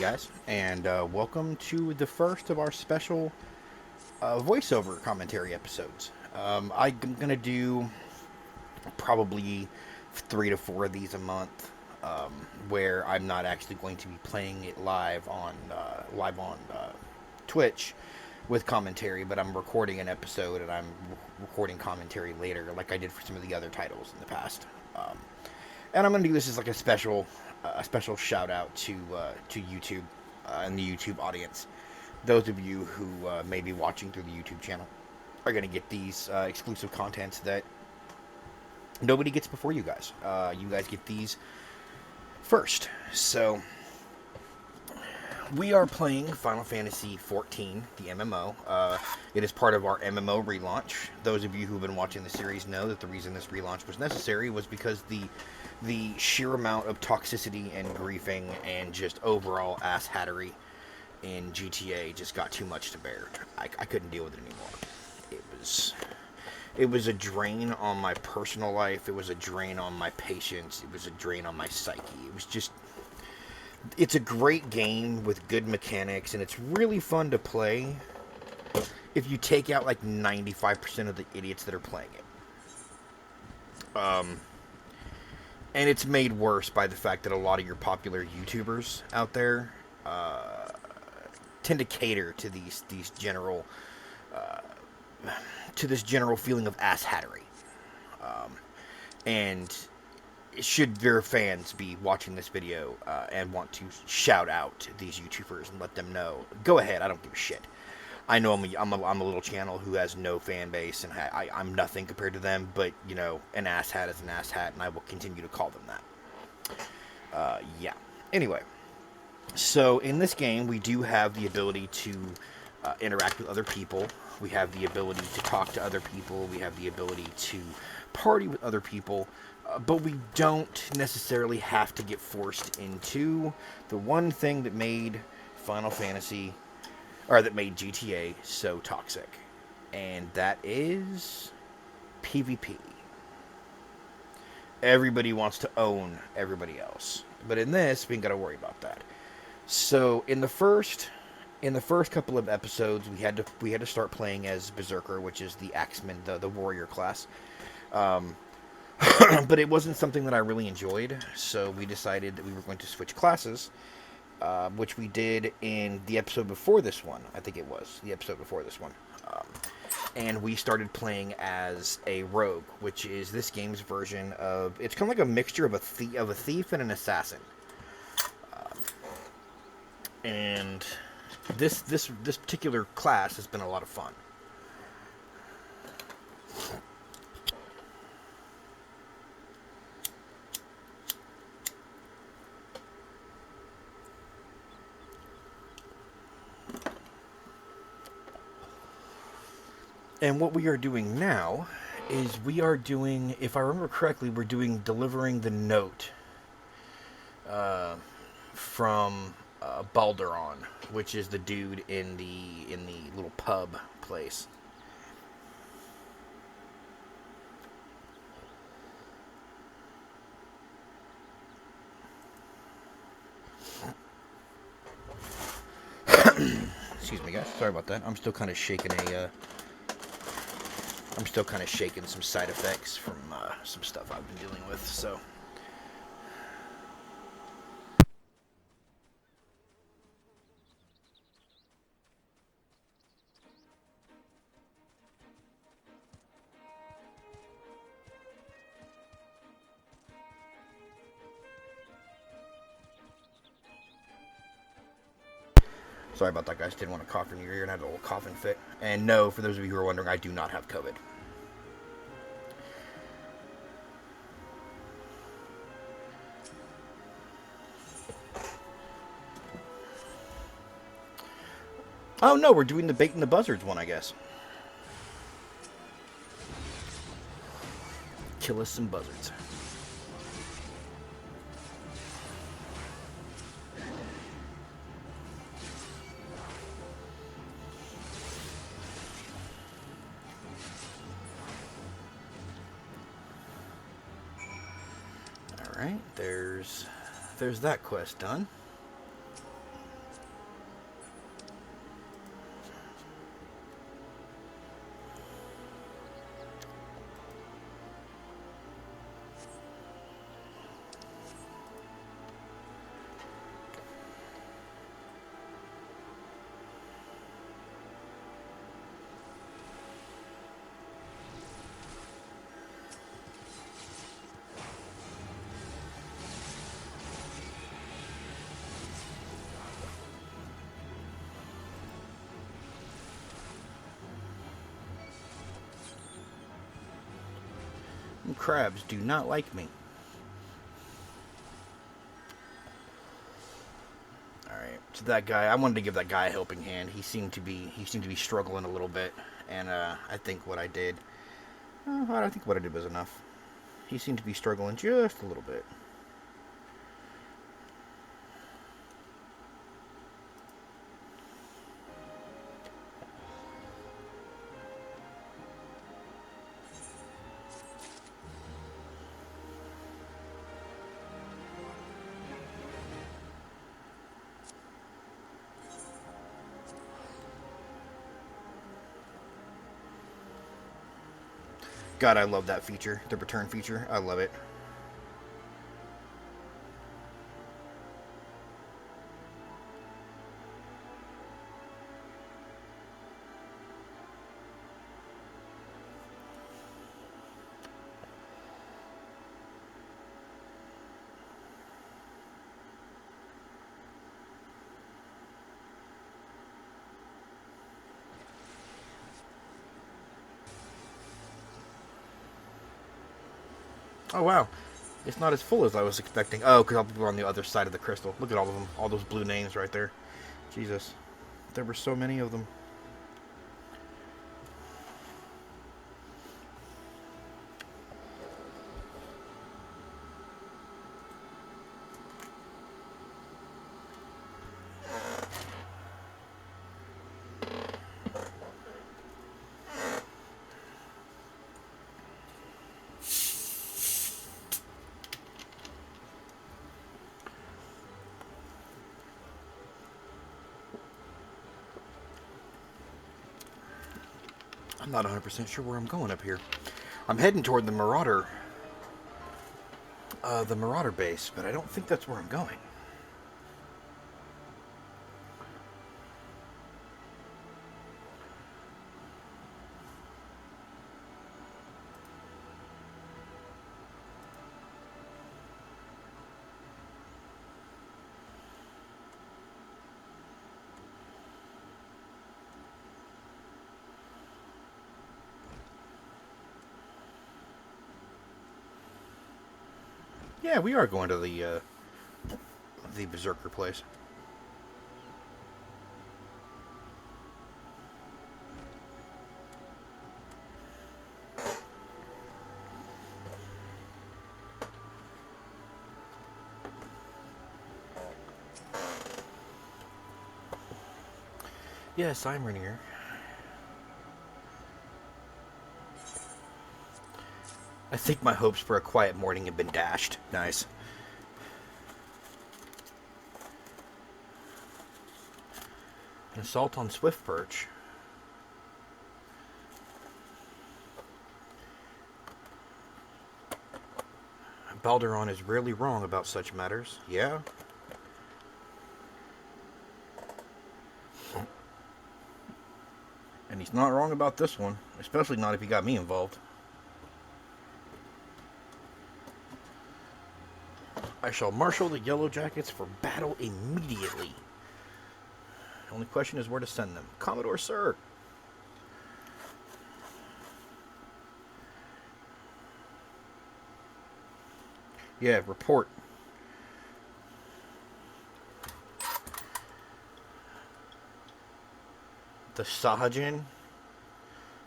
guys, and welcome to the first of our special voiceover commentary episodes. I'm gonna do probably 3 to 4 of these a month, where I'm not actually going to be playing it live on Twitch with commentary, but I'm recording an episode and I'm recording commentary later, like I did for some of the other titles in the past. And I'm gonna do this as like a special shout out to YouTube and the YouTube audience. Those of you who may be watching through the YouTube channel are gonna get these exclusive contents that nobody gets before you guys. You guys get these first. So we are playing Final Fantasy XIV, the MMO. It is part of our MMO relaunch. Those of you who have been watching the series know that the reason this relaunch was necessary was because the sheer amount of toxicity and griefing and just overall asshattery in GTA just got too much to bear. I couldn't deal with it anymore. It was a drain on my personal life. It was a drain on my patience. It was a drain on my psyche. It was just... It's a great game with good mechanics, and it's really fun to play if you take out like 95% of the idiots that are playing it. And it's made worse by the fact that a lot of your popular YouTubers out there tend to cater to these general to this general feeling of asshattery. And should their fans be watching this video and want to shout out these YouTubers and let them know, go ahead, I don't give a shit. I know I'm a little channel who has no fan base, and I'm nothing compared to them, but, you know, an asshat is an asshat, and I will continue to call them that. Yeah. Anyway, so in this game, we do have the ability to interact with other people. We have the ability to talk to other people. We have the ability to party with other people. But we don't necessarily have to get forced into the one thing that made Final Fantasy, or that made GTA so toxic. And that is PvP. Everybody wants to own everybody else. But in this, we ain't got to worry about that. So in the first couple of episodes, we had to start playing as Berserker, which is the Axeman, the warrior class. But it wasn't something that I really enjoyed, so we decided that we were going to switch classes, which we did in the episode before this one. I think it was the episode before this one. And we started playing as a rogue, which is this game's version of... It's kind of like a mixture of a thief and an assassin. And this particular class has been a lot of fun. And what we are doing now is we are doing, if I remember correctly, we're doing delivering the note from Balderon, which is the dude in the little pub place. Excuse me, guys. Sorry about that. I'm still kind of shaking some side effects from some stuff I've been dealing with, so... Sorry about that, guys. Didn't want to cough in your ear and had a little coughing fit. And no, for those of you who are wondering, I do not have COVID. Oh no, we're doing the Bait and the Buzzards one, I guess. Kill us some buzzards. Alright, there's that quest done. crabs do not like me. Alright, so that guy, I wanted to give that guy a helping hand. He seemed to be struggling a little bit, and I think what I did, I think what I did was enough. He seemed to be struggling just a little bit. God, I love that feature, the return feature. I love it. Oh, wow. It's not as full as I was expecting. Oh, because all people are on the other side of the crystal. Look at all of them. All those blue names right there. Jesus. There were so many of them. I'm not 100% sure where I'm going up here. I'm heading toward the Marauder base, but I don't think that's where I'm going. Yeah, we are going to the Berserker place. Yes, I'm Rainier. I think my hopes for a quiet morning have been dashed. Nice. An assault on Swift Perch. Balderon is rarely wrong about such matters. Yeah. And he's not wrong about this one. Especially not if he got me involved. I shall marshal the Yellow Jackets for battle immediately. The only question is where to send them. Commodore, sir. Yeah, report. The Sahajin.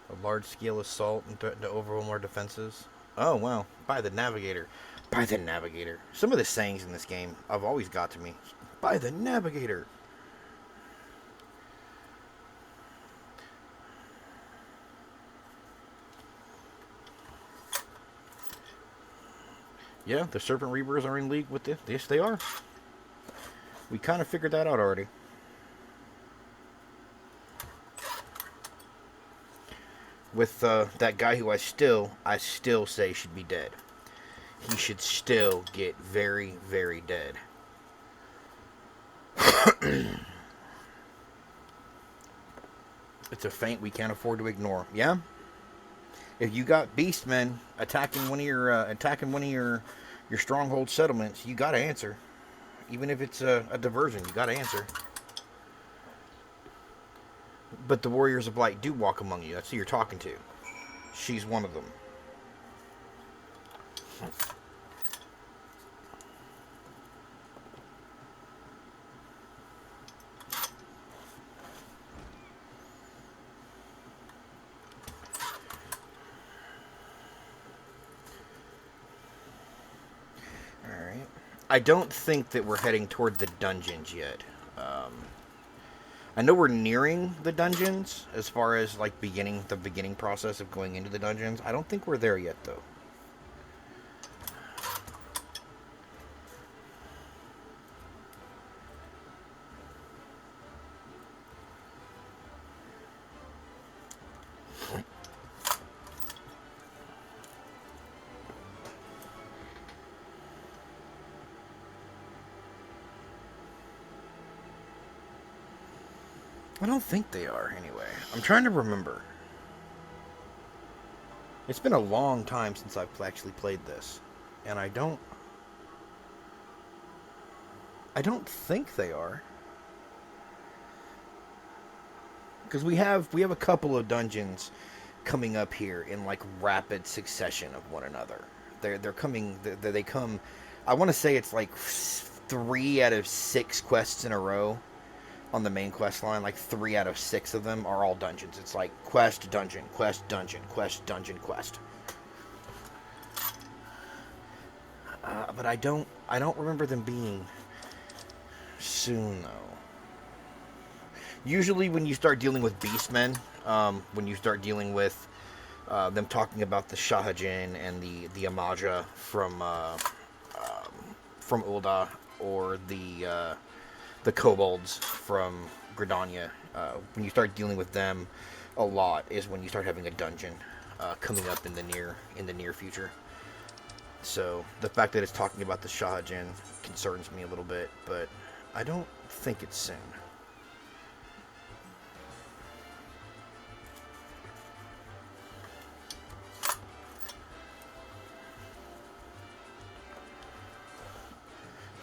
A large-scale assault and threaten to overwhelm our defenses. Oh, wow. By the Navigator. By the Navigator. Some of the sayings in this game have always got to me. By the Navigator. Yeah, the Serpent Reapers are in league with this. Yes, they are. We kind of figured that out already. With that guy who I still say should be dead. He should still get very, very dead. It's a feint we can't afford to ignore. Yeah? If you got beastmen attacking one of your stronghold settlements, you gotta answer. Even if it's a diversion, you gotta answer. But the Warriors of Blight do walk among you. That's who you're talking to. She's one of them. Alright. I don't think that we're heading toward the dungeons yet. I know we're nearing the dungeons as far as like the beginning process of going into the dungeons. I don't think we're there yet though. I don't think they are, anyway. I'm trying to remember. It's been a long time since I've actually played this. And I don't think they are. Because we have a couple of dungeons coming up here in like rapid succession of one another. They're coming. They come. I want to say it's like 3 out of 6 quests in a row on the main quest line. Like 3 out of 6 of them are all dungeons. It's like quest, dungeon, quest, dungeon, quest, dungeon, quest. But I don't remember them being soon though. Usually when you start dealing with beastmen, when you start dealing with them talking about the Shahajin and the Amaja from Ul'dah, or the kobolds from Gridania, when you start dealing with them a lot is when you start having a dungeon coming up in the near future. So the fact that it's talking about the Shahajin concerns me a little bit, but I don't think it's soon.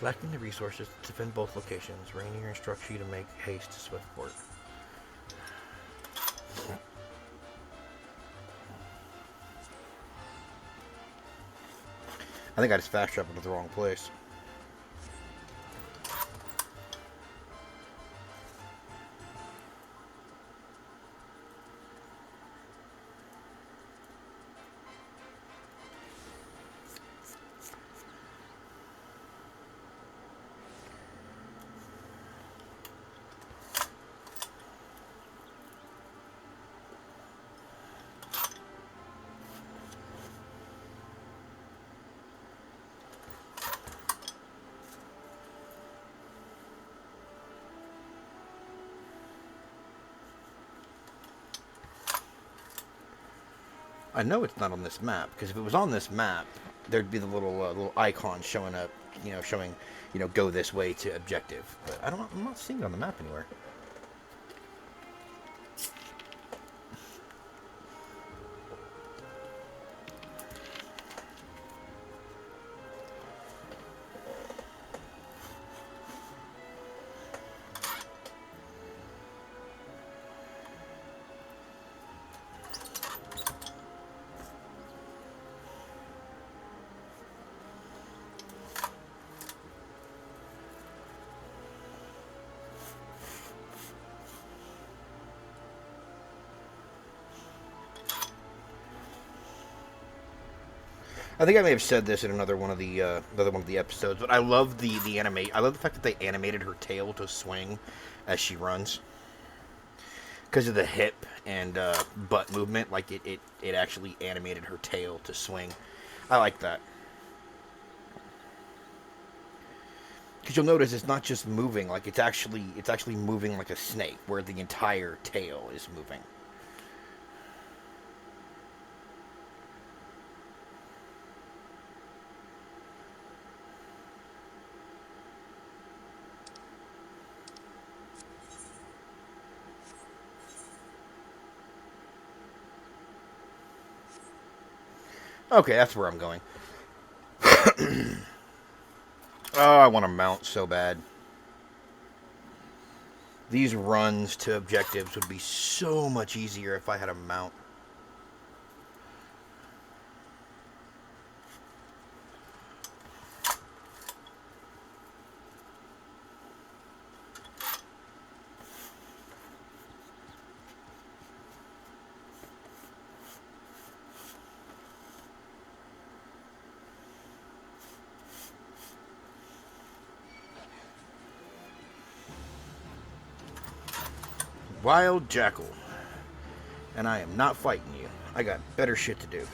Lacking the resources to defend both locations, Rainier instructs you to make haste to Swiftport. I think I just fast traveled to the wrong place. I know it's not on this map, because if it was on this map, there'd be the little icon showing up, showing, go this way to objective. But I'm not seeing it on the map anywhere. I think I may have said this in another one of the episodes, but I love the animate. I love the fact that they animated her tail to swing as she runs, because of the hip and butt movement. Like it actually animated her tail to swing. I like that, because you'll notice it's not just moving. Like it's actually moving like a snake, where the entire tail is moving. Okay, that's where I'm going. Oh, I want to mount so bad. These runs to objectives would be so much easier if I had a mount. Wild Jackal. And I am not fighting you. I got better shit to do.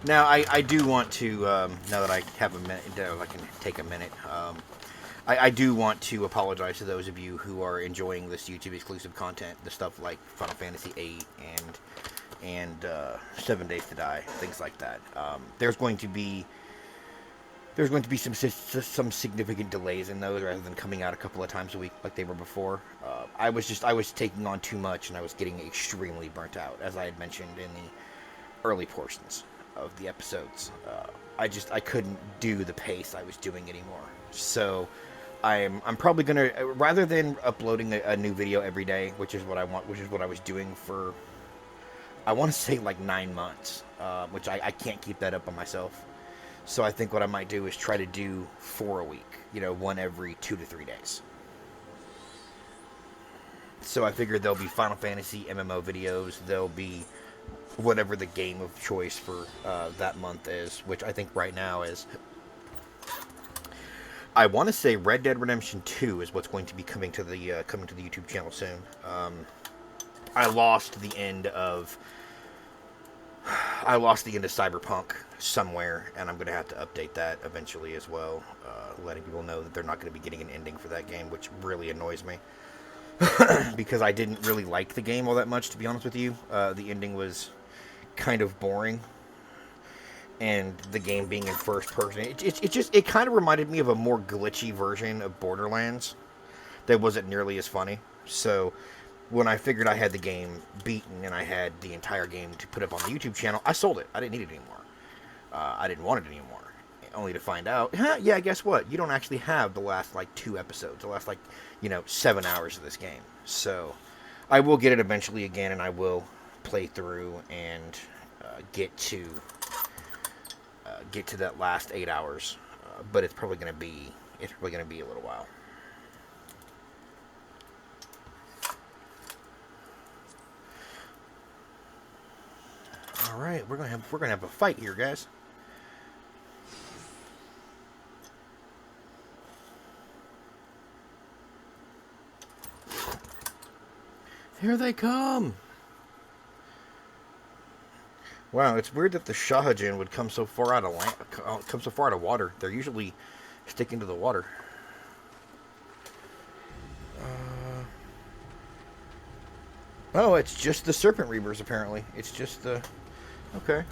Now, I do want to, now that I have a minute, I can take a minute, I do want to apologize to those of you who are enjoying this YouTube exclusive content, the stuff like Final Fantasy VIII and 7 Days to Die, things like that. There's going to be some significant delays in those, rather than coming out a couple of times a week like they were before. I was taking on too much, and I was getting extremely burnt out, as I had mentioned in the early portions of the episodes. I couldn't do the pace I was doing anymore. So I'm probably gonna, rather than uploading a new video every day, which is what I was doing for, I want to say like 9 months, which I can't keep that up on myself. So I think what I might do is try to do 4 a week, one every 2 to 3 days. So I figured there'll be Final Fantasy MMO videos, there'll be whatever the game of choice for that month is, which I think right now is, I want to say Red Dead Redemption 2 is what's going to be coming to the YouTube channel soon. I lost the end of Cyberpunk somewhere, and I'm going to have to update that eventually as well, letting people know that they're not going to be getting an ending for that game, which really annoys me. Because I didn't really like the game all that much, to be honest with you. The ending was kind of boring, and the game being in first person, it kind of reminded me of a more glitchy version of Borderlands that wasn't nearly as funny. So when I figured I had the game beaten and I had the entire game to put up on the YouTube channel, I sold it. I didn't need it anymore. I didn't want it anymore. Only to find out, yeah, guess what? You don't actually have the last, 2 episodes, the last, 7 hours of this game. So I will get it eventually again, and I will play through and get to that last 8 hours. But it's probably going to be a little while. All right, we're gonna have a fight here, guys. Here they come. Wow, it's weird that the Shahajin would come so far out of water. They're usually sticking to the water. Oh, it's just the Serpent Reavers, apparently. It's just the... Okay.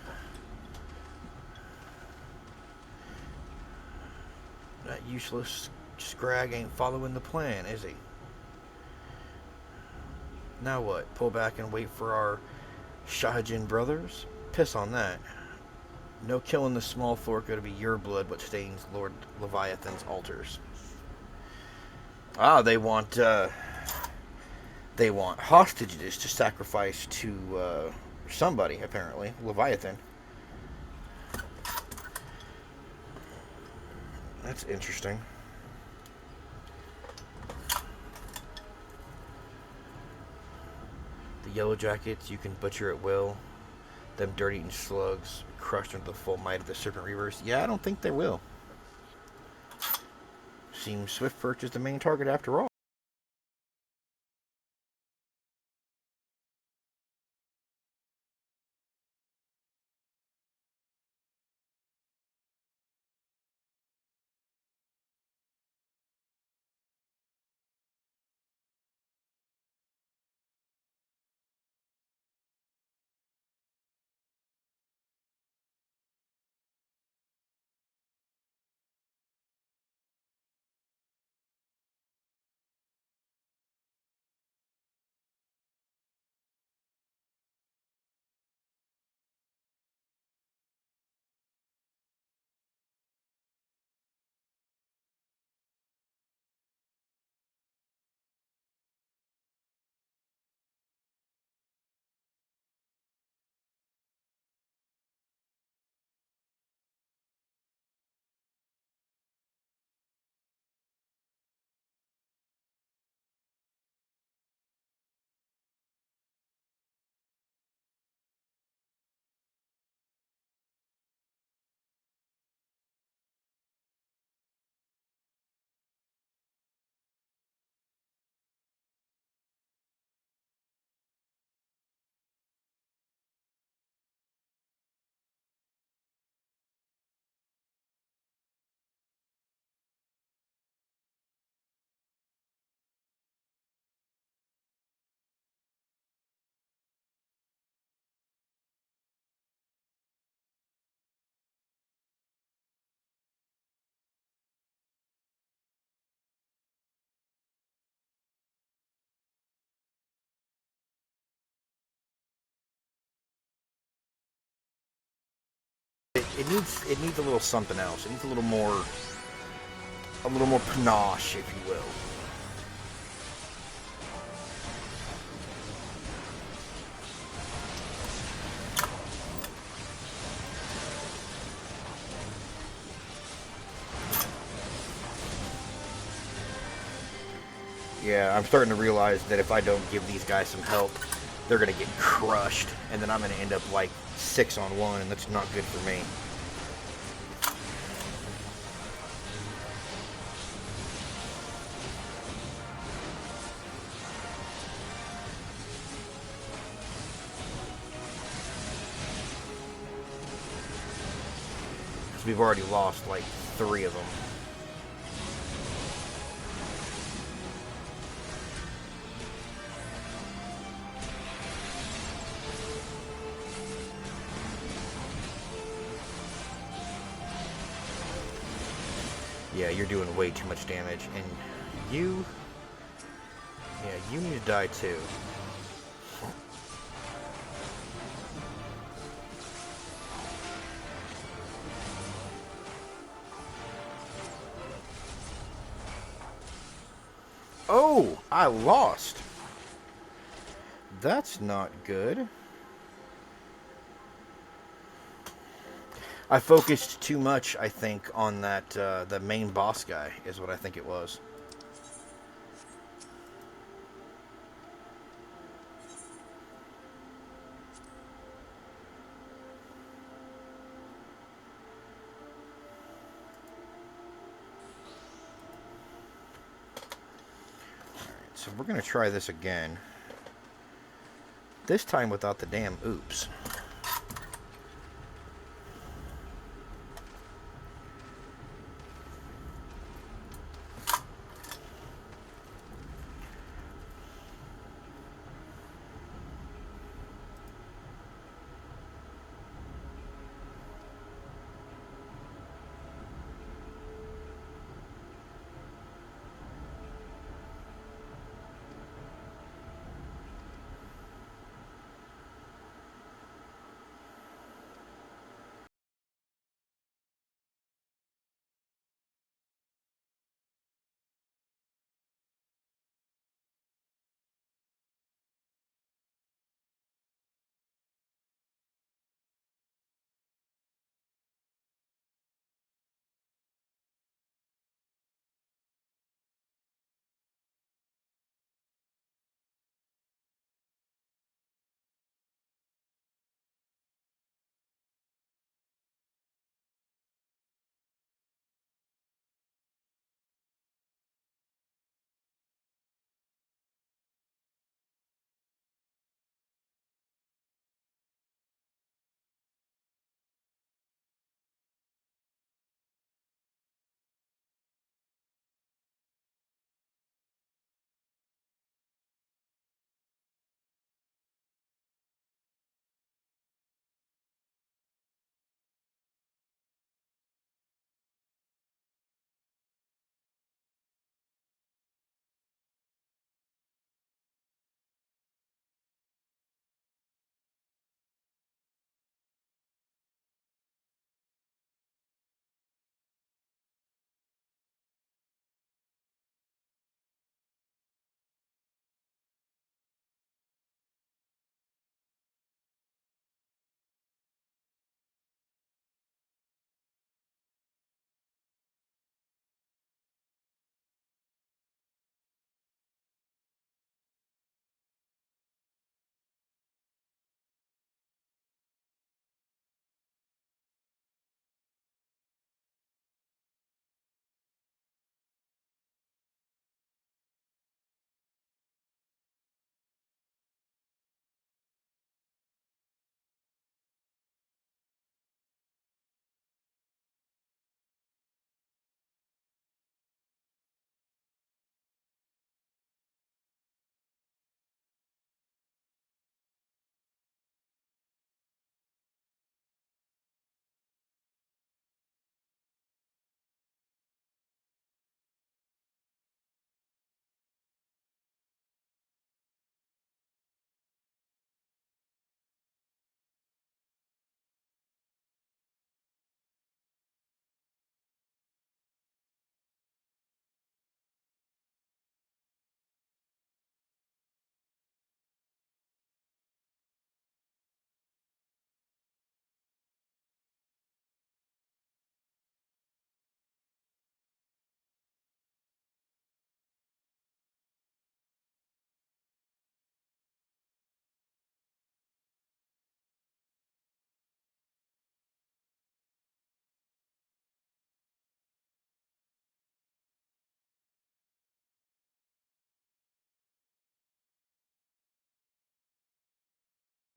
That useless Scrag ain't following the plan, is he? Now what? Pull back and wait for our Shahajin brothers? Piss on that. No killing the small fork, it'll be your blood what stains Lord Leviathan's altars. Ah, they want hostages to sacrifice to somebody, apparently. Leviathan. That's interesting. The Yellow Jackets you can butcher at will. Them dirt-eating slugs crushed under the full might of the Serpent Reavers. Yeah, I don't think they will. Seems Swiftfurch is the main target after all. it needs a little something else. It needs a little more panache, if you will. Yeah, I'm starting to realize that if I don't give these guys some help, they're going to get crushed, and then I'm going to end up like 6-on-1, and that's not good for me. Because we've already lost like 3 of them. Yeah, you're doing way too much damage, and you need to die too. Oh, I lost. That's not good. I focused too much, I think, on that, the main boss guy, is what I think it was. Alright, so we're going to try this again. This time without the damn oops.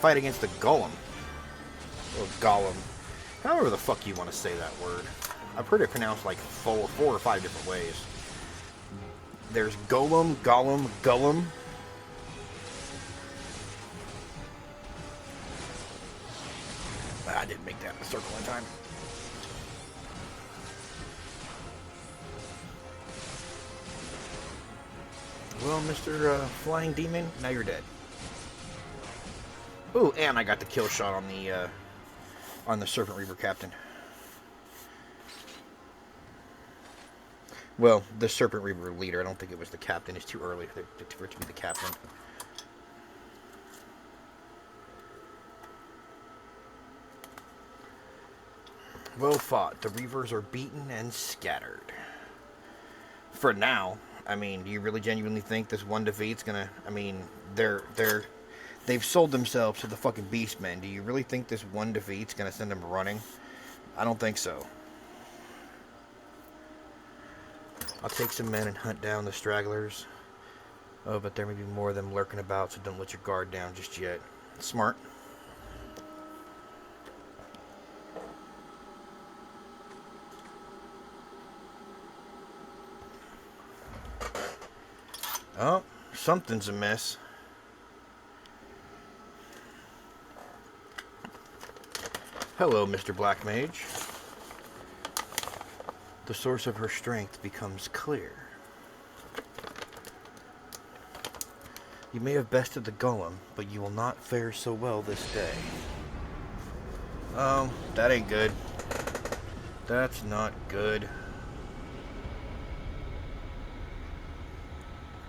Fight against the Golem. Or Golem. However the fuck you want to say that word. I've heard it pronounced like four or five different ways. There's Golem, Golem, Golem. I didn't make that in a circle in time. Well, Mr. Flying Demon, now you're dead. Ooh, and I got the kill shot on the Serpent Reaver Captain. Well, the Serpent Reaver leader. I don't think it was the captain. It's too early for it to be the captain. Well fought. The Reavers are beaten and scattered. For now. I mean, do you really genuinely think this one defeat's gonna... I mean, they've sold themselves to the fucking Beastmen. Do you really think this one defeat's gonna send them running? I don't think so. I'll take some men and hunt down the stragglers. Oh, but there may be more of them lurking about, so don't let your guard down just yet. Smart. Oh, something's amiss. Hello, Mr. Black Mage. The source of her strength becomes clear. You may have bested the Golem, but you will not fare so well this day. Oh, that ain't good. That's not good.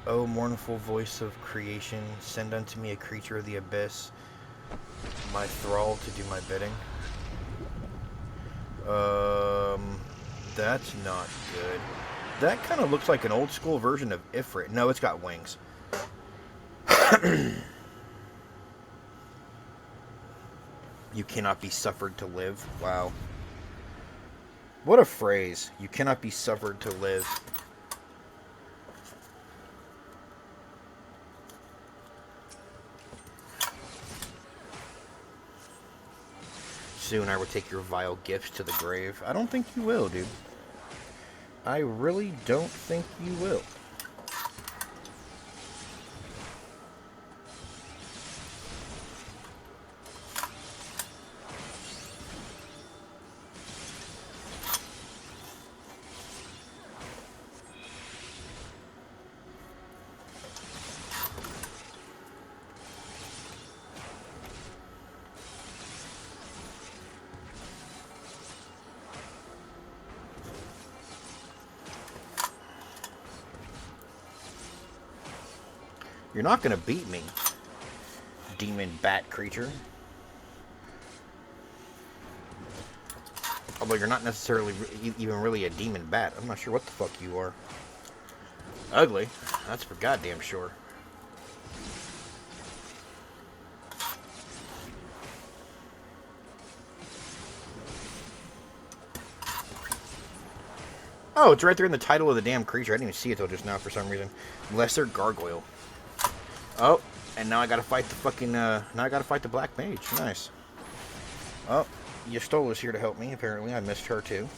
O mournful voice of creation, send unto me a creature of the abyss, my thrall to do my bidding. That's not good. That kind of looks like an old school version of Ifrit. No, it's got wings. You cannot be suffered to live. Wow. What a phrase. You cannot be suffered to live. Soon I will take your vile gifts to the grave. I don't think you will, dude. I really don't think you will. You're not going to beat me, demon bat creature. Although you're not necessarily even really a demon bat. I'm not sure what the fuck you are. Ugly. That's for goddamn sure. Oh, it's right there in the title of the damn creature. I didn't even see it till just now for some reason. Lesser Gargoyle. Oh, and now I gotta fight the fucking, now I gotta fight the Black Mage. Nice. Oh, Yastola's here to help me, apparently. I missed her, too.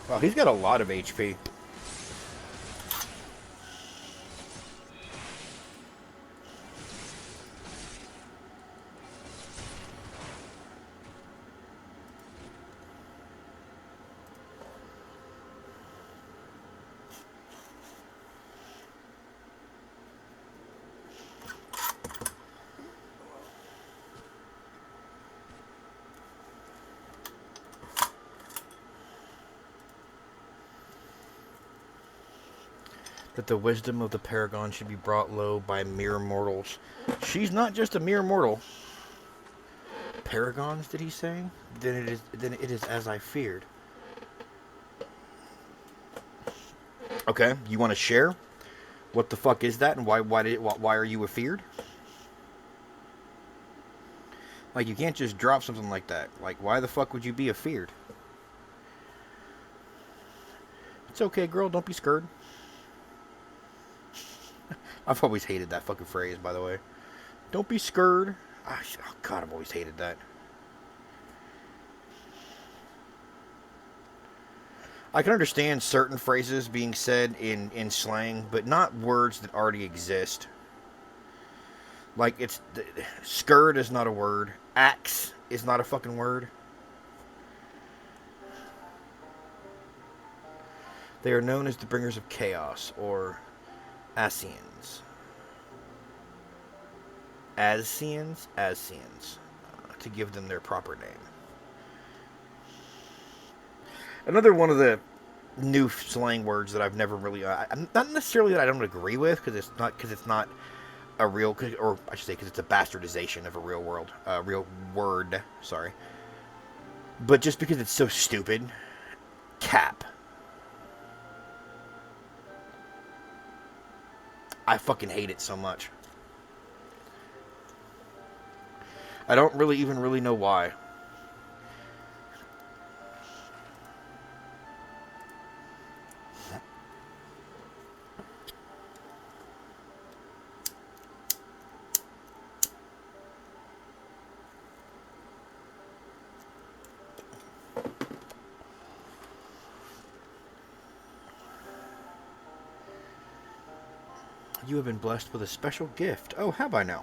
Wow, he's got a lot of HP. That the wisdom of the Paragon should be brought low by mere mortals. She's not just a mere mortal. Paragons, did he say? Then it is as I feared. Okay, you want to share? What the fuck is that, and why are you afeared? Like, you can't just drop something like that. Like, why the fuck would you be afeared? It's okay, girl. Don't be scared. I've always hated that fucking phrase, by the way. Don't be scared. Oh, God, I've always hated that. I can understand certain phrases being said in slang, but not words that already exist. Like, skirt is not a word. Axe is not a fucking word. They are known as the bringers of chaos, or Asians. Asians, to give them their proper name. Another one of the new slang words that I've never really, not necessarily that I don't agree with, because it's not a real, or I should say, because it's a bastardization of a real word. Sorry, but just because it's so stupid. Cap. I fucking hate it so much. I don't really know why. You have been blessed with a special gift. Oh, have I now?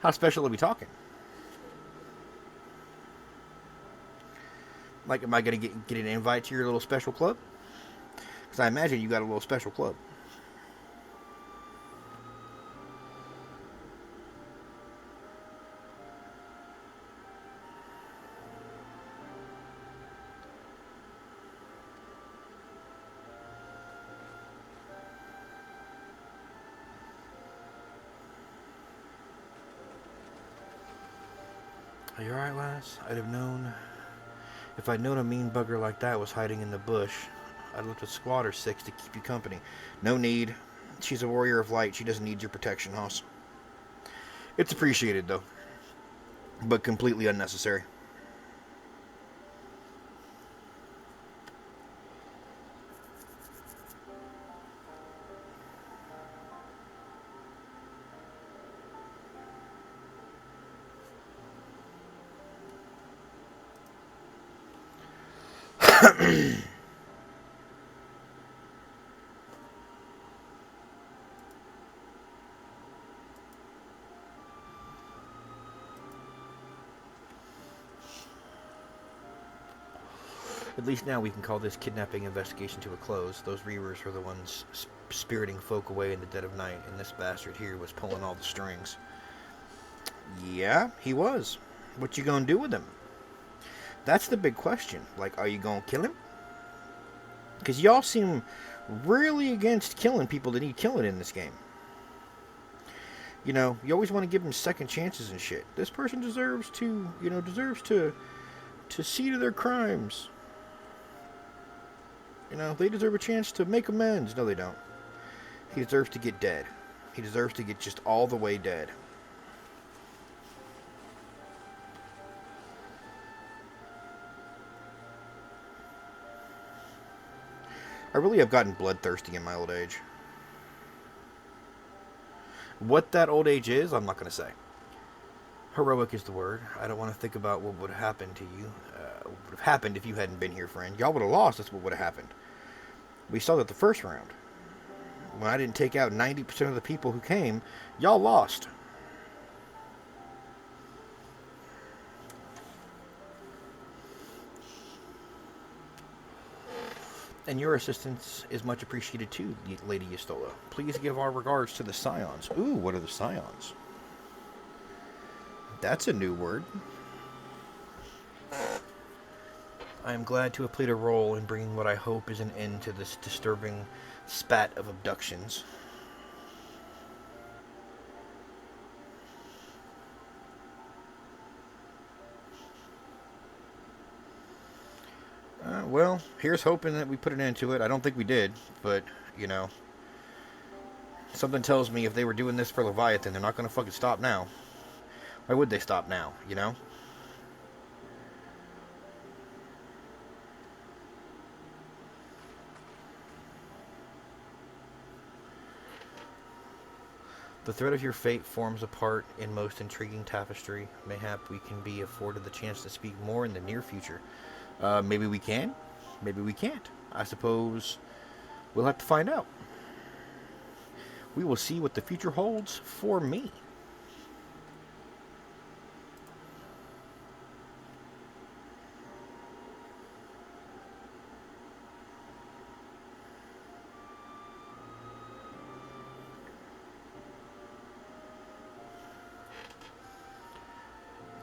How special are we talking? Like, am I going to get an invite to your little special club? Because I imagine you got a little special club. Are you alright, lass? I'd have known. If I'd known a mean bugger like that was hiding in the bush, I'd left a squad or 6 to keep you company. No need. She's a warrior of light. She doesn't need your protection, Hoss. It's appreciated, though. But completely unnecessary. At least now we can call this kidnapping investigation to a close. Those Reavers were the ones spiriting folk away in the dead of night, and this bastard here was pulling all the strings. Yeah, he was. What you gonna do with him? That's the big question. Like, are you gonna kill him? Because y'all seem really against killing people that need killing in this game. You know, you always want to give them second chances and shit. This person deserves to, to see to their crimes. You know, they deserve a chance to make amends. No, they don't. He deserves to get dead. He deserves to get just all the way dead. I really have gotten bloodthirsty in my old age. What that old age is, I'm not going to say. Heroic is the word. I don't want to think about what would have happened to you. What would have happened if you hadn't been here, friend. Y'all would have lost. That's what would have happened. We saw that the first round. When I didn't take out 90% of the people who came, y'all lost. And your assistance is much appreciated too, Lady Yistola. Please give our regards to the Scions. Ooh, what are the Scions? That's a new word. I am glad to have played a role in bringing what I hope is an end to this disturbing spat of abductions. Well, here's hoping that we put an end to it. I don't think we did, but, you know, something tells me if they were doing this for Leviathan, they're not going to fucking stop now. Why would they stop now, you know? The thread of your fate forms a part in most intriguing tapestry. Mayhap we can be afforded the chance to speak more in the near future. Maybe we can. Maybe we can't. I suppose we'll have to find out. We will see what the future holds for me.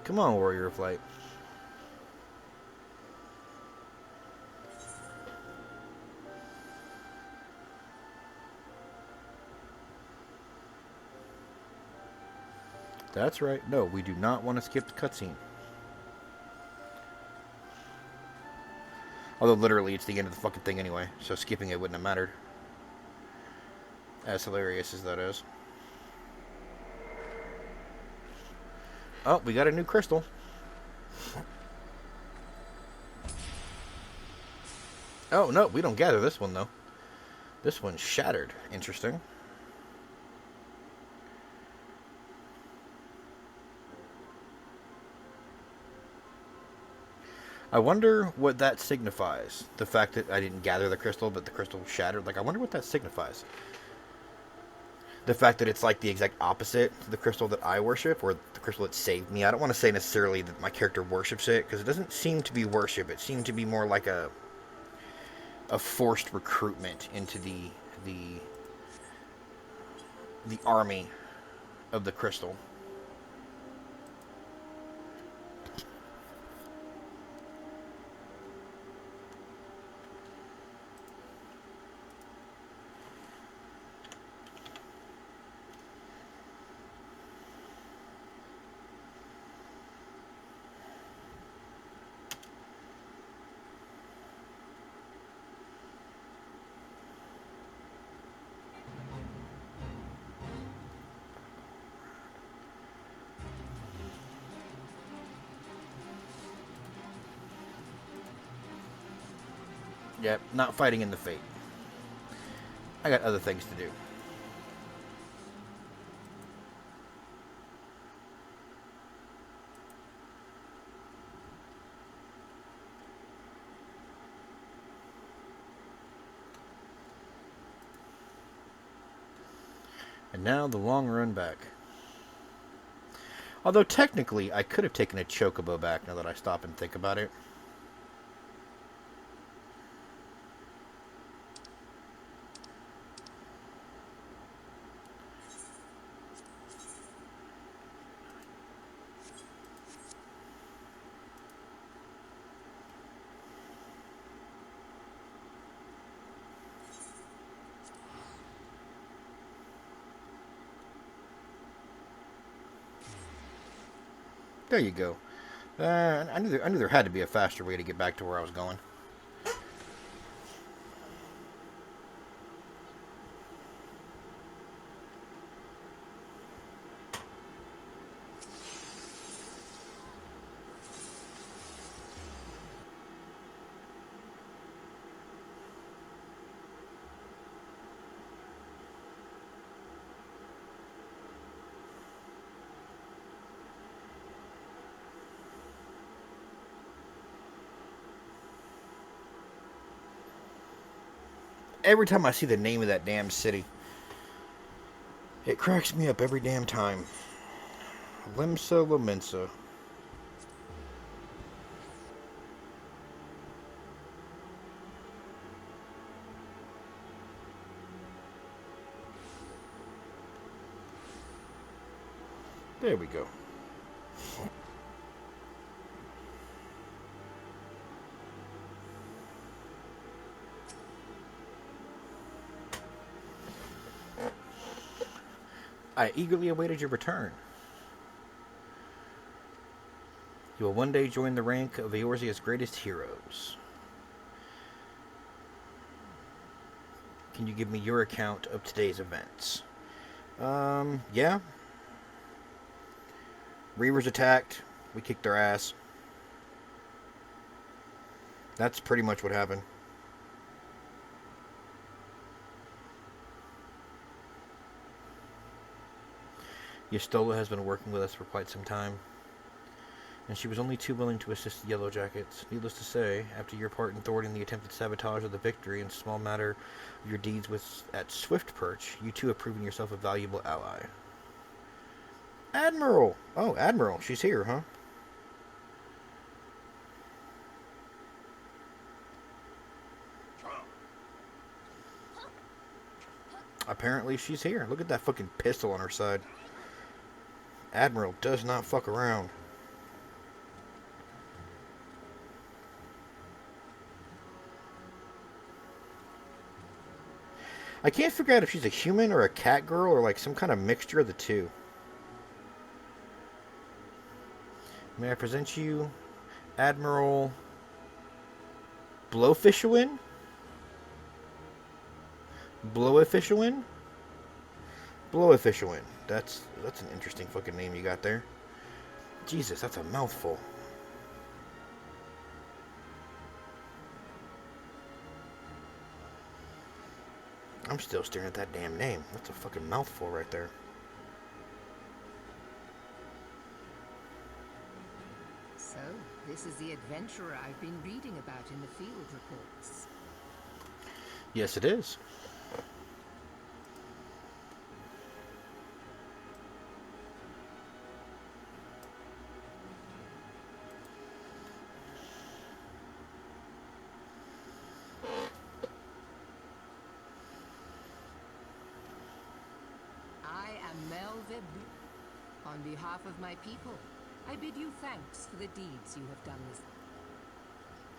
Come on, Warrior of Light. That's right. No, we do not want to skip the cutscene. Although, literally, it's the end of the fucking thing anyway, so skipping it wouldn't have mattered. As hilarious as that is. Oh, we got a new crystal. Oh, no, we don't gather this one, though. This one's shattered. Interesting. I wonder what that signifies. The fact that I didn't gather the crystal, but the crystal shattered. Like, I wonder what that signifies. The fact that it's like the exact opposite to the crystal that I worship, or the crystal that saved me. I don't want to say necessarily that my character worships it, because it doesn't seem to be worship. It seemed to be more like a forced recruitment into the army of the crystal. Yep, not fighting in the fate. I got other things to do. And now the long run back. Although technically, I could have taken a chocobo back now that I stop and think about it. There you go. I knew there had to be a faster way to get back to where I was going. Every time I see the name of that damn city, it cracks me up every damn time. Limsa Lomensa. There we go. I eagerly awaited your return. You will one day join the rank of Eorzea's greatest heroes. Can you give me your account of today's events? Yeah. Reavers attacked. We kicked their ass. That's pretty much what happened. Yastola has been working with us for quite some time, and she was only too willing to assist the Yellow Jackets. Needless to say, after your part in thwarting the attempted sabotage of the victory and small matter of your deeds at Swift Perch, you too have proven yourself a valuable ally. Admiral! Oh, Admiral. She's here, huh? Apparently she's here. Look at that fucking pistol on her side. Admiral does not fuck around. I can't figure out if she's a human or a cat girl or like some kind of mixture of the two. May I present you Admiral Blowfishwin? Blowfishwin? Blowfishwin. That's an interesting fucking name you got there. Jesus, that's a mouthful. I'm still staring at that damn name. That's a fucking mouthful right there. So, this is the adventurer I've been reading about in the field reports. Yes, it is. On behalf of my people, I bid you thanks for the deeds you have done this.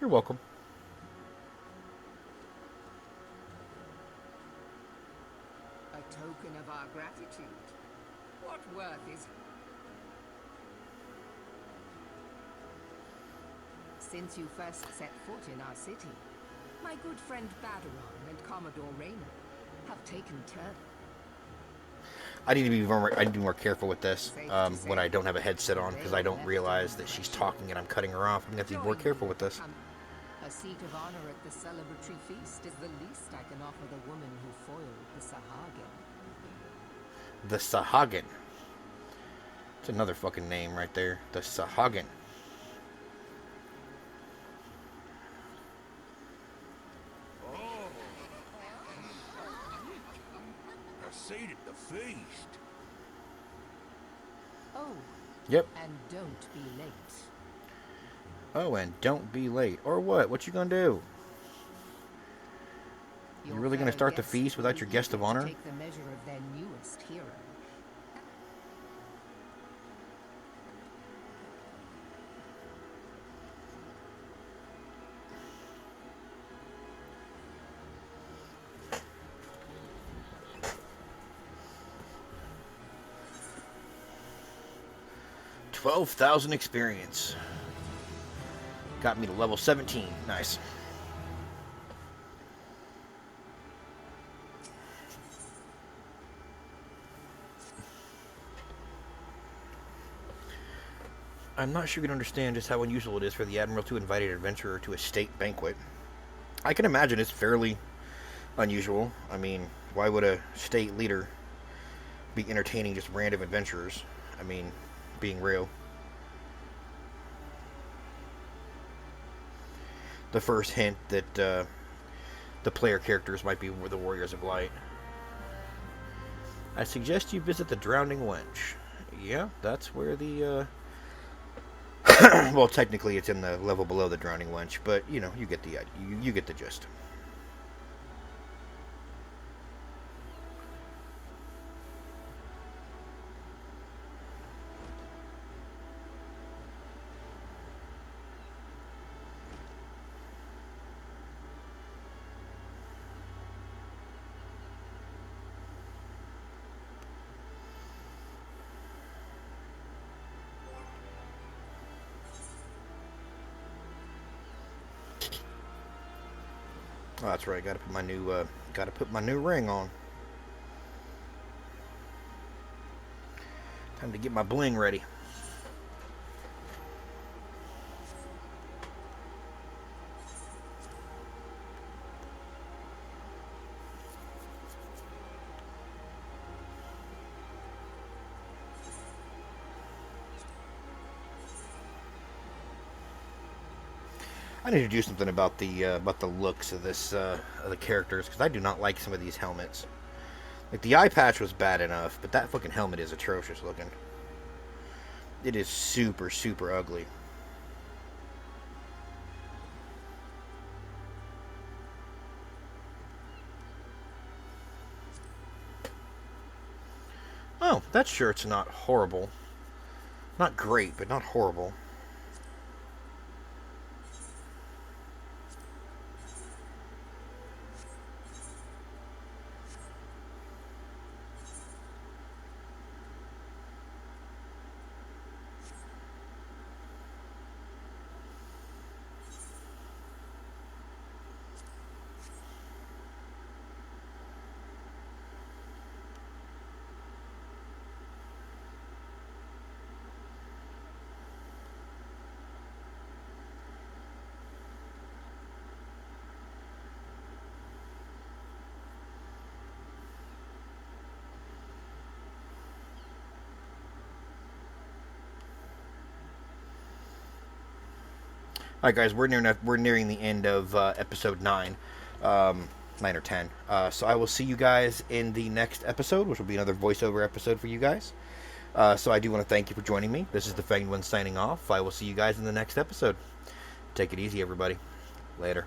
You're welcome. A token of our gratitude. What worth is... Since you first set foot in our city, my good friend Baderon and Commodore Raynor have taken turn. I need to be more careful with this when I don't have a headset on, because I don't realize that she's talking and I'm cutting her off. I'm going to have to be more careful with this. A seat of honor at the celebratory feast is the least I can offer the woman who foiled the Sahagin. The Sahagin. It's another fucking name right there. The Sahagin. Seat at the feast. Oh. Yep. And don't be late. Oh, and don't be late. Or what? What you gonna do? You really gonna start the feast without your guest of honor? Take the measure of their newest hero. $12,000 experience. Got me to level 17. Nice. I'm not sure you can understand just how unusual it is for the Admiral to invite an adventurer to a state banquet. I can imagine it's fairly unusual. I mean, why would a state leader be entertaining just random adventurers? I mean, being real. The first hint that the player characters might be the Warriors of Light. I suggest you visit the Drowning Wench. Yeah, that's where the well, technically it's in the level below the Drowning Wench, but you know, you get the you get the gist. Oh, that's right. I got to put my new Gotta put my new ring on. Time to get my bling ready. I need to do something about the looks of this of the characters, because I do not like some of these helmets. Like, the eye patch was bad enough, but that fucking helmet is atrocious looking. It is super, super ugly. Oh, that shirt's not horrible. Not great, but not horrible. Alright guys, we're nearing the end of episode 9. 9 or 10. So I will see you guys in the next episode, which will be another voiceover episode for you guys. So I do want to thank you for joining me. This is the Fanged one signing off. I will see you guys in the next episode. Take it easy, everybody. Later.